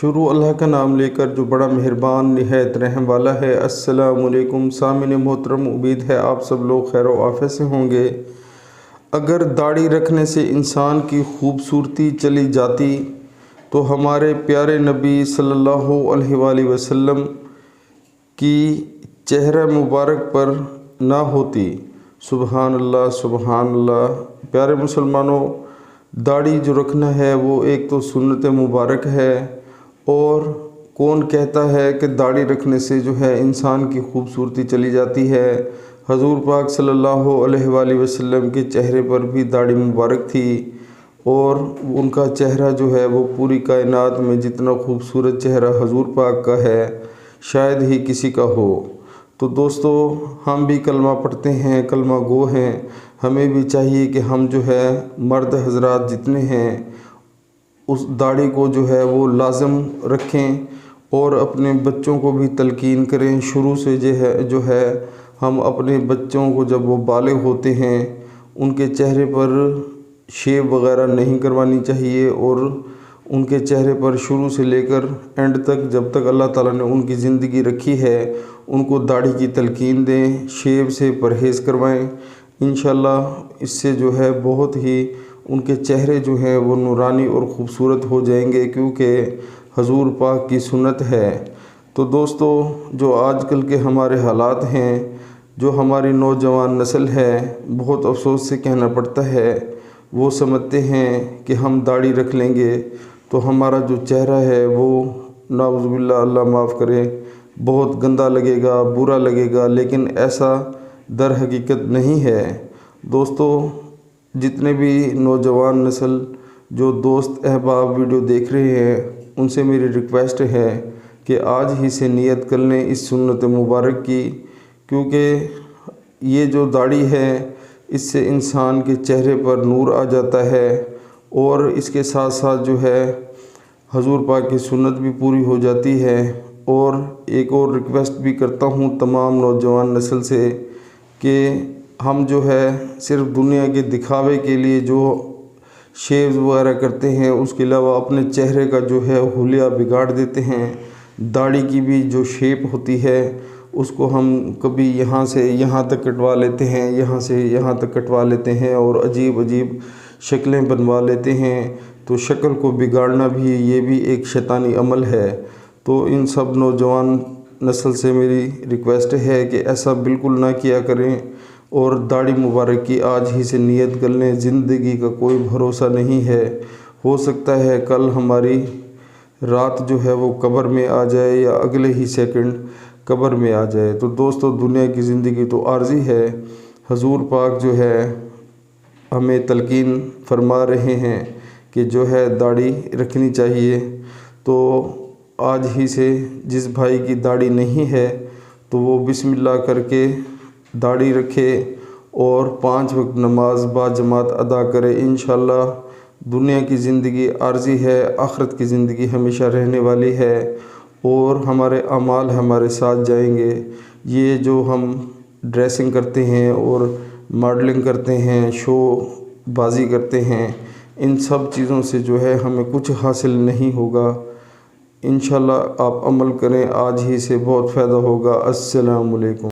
شروع اللہ کا نام لے کر جو بڑا مہربان نہایت رحم والا ہے۔ السلام علیکم سامعین محترم، امید ہے آپ سب لوگ خیر و عافیت سے ہوں گے۔ اگر داڑھی رکھنے سے انسان کی خوبصورتی چلی جاتی تو ہمارے پیارے نبی صلی اللہ علیہ وآلہ وسلم کی چہرہ مبارک پر نہ ہوتی۔ سبحان اللہ سبحان اللہ۔ پیارے مسلمانوں، داڑھی جو رکھنا ہے وہ ایک تو سنت مبارک ہے، اور کون کہتا ہے کہ داڑھی رکھنے سے جو ہے انسان کی خوبصورتی چلی جاتی ہے۔ حضور پاک صلی اللہ علیہ وآلہ وسلم کے چہرے پر بھی داڑھی مبارک تھی، اور ان کا چہرہ جو ہے وہ پوری کائنات میں جتنا خوبصورت چہرہ حضور پاک کا ہے شاید ہی کسی کا ہو۔ تو دوستو، ہم بھی کلمہ پڑھتے ہیں، کلمہ گو ہیں، ہمیں بھی چاہیے کہ ہم جو ہے مرد حضرات جتنے ہیں اس داڑھی کو جو ہے وہ لازم رکھیں، اور اپنے بچوں کو بھی تلقین کریں۔ شروع سے جو ہے ہم اپنے بچوں کو جب وہ بالغ ہوتے ہیں ان کے چہرے پر شیو وغیرہ نہیں کروانی چاہیے، اور ان کے چہرے پر شروع سے لے کر اینڈ تک جب تک اللہ تعالیٰ نے ان کی زندگی رکھی ہے ان کو داڑھی کی تلقین دیں، شیو سے پرہیز کروائیں۔ انشاءاللہ اس سے جو ہے بہت ہی ان کے چہرے جو ہیں وہ نورانی اور خوبصورت ہو جائیں گے، کیونکہ حضور پاک کی سنت ہے۔ تو دوستو، جو آج کل کے ہمارے حالات ہیں، جو ہماری نوجوان نسل ہے، بہت افسوس سے کہنا پڑتا ہے، وہ سمجھتے ہیں کہ ہم داڑھی رکھ لیں گے تو ہمارا جو چہرہ ہے وہ نعوذ باللہ اللہ معاف کرے بہت گندا لگے گا، برا لگے گا، لیکن ایسا در حقیقت نہیں ہے۔ دوستو، جتنے بھی نوجوان نسل جو دوست احباب ویڈیو دیکھ رہے ہیں ان سے میری ریکویسٹ ہے کہ آج ہی سے نیت کر لیں اس سنت مبارک کی، کیونکہ یہ جو داڑھی ہے اس سے انسان کے چہرے پر نور آ جاتا ہے، اور اس کے ساتھ ساتھ جو ہے حضور پاک کی سنت بھی پوری ہو جاتی ہے۔ اور ایک اور ریکویسٹ بھی کرتا ہوں تمام نوجوان نسل سے کہ ہم جو ہے صرف دنیا کے دکھاوے کے لیے جو شیوز وغیرہ کرتے ہیں اس کے علاوہ اپنے چہرے کا جو ہے حلیہ بگاڑ دیتے ہیں۔ داڑھی کی بھی جو شیپ ہوتی ہے اس کو ہم کبھی یہاں سے یہاں تک کٹوا لیتے ہیں، یہاں سے یہاں تک کٹوا لیتے ہیں، اور عجیب عجیب شکلیں بنوا لیتے ہیں۔ تو شکل کو بگاڑنا بھی یہ بھی ایک شیطانی عمل ہے۔ تو ان سب نوجوان نسل سے میری ریکویسٹ ہے کہ ایسا بالکل نہ کیا کریں، اور داڑھی مبارک کی آج ہی سے نیت کر لیں۔ زندگی کا کوئی بھروسہ نہیں ہے، ہو سکتا ہے کل ہماری رات جو ہے وہ قبر میں آ جائے یا اگلے ہی سیکنڈ قبر میں آ جائے۔ تو دوستو، دنیا کی زندگی تو عارضی ہے۔ حضور پاک جو ہے ہمیں تلقین فرما رہے ہیں کہ جو ہے داڑھی رکھنی چاہیے۔ تو آج ہی سے جس بھائی کی داڑھی نہیں ہے تو وہ بسم اللہ کر کے داڑھی رکھے اور 5 وقت نماز با جماعت ادا کرے۔ انشاءاللہ دنیا کی زندگی عارضی ہے، آخرت کی زندگی ہمیشہ رہنے والی ہے، اور ہمارے اعمال ہمارے ساتھ جائیں گے۔ یہ جو ہم ڈریسنگ کرتے ہیں اور ماڈلنگ کرتے ہیں، شو بازی کرتے ہیں، ان سب چیزوں سے جو ہے ہمیں کچھ حاصل نہیں ہوگا۔ انشاءاللہ آپ عمل کریں، آج ہی سے بہت فائدہ ہوگا۔ السلام علیکم۔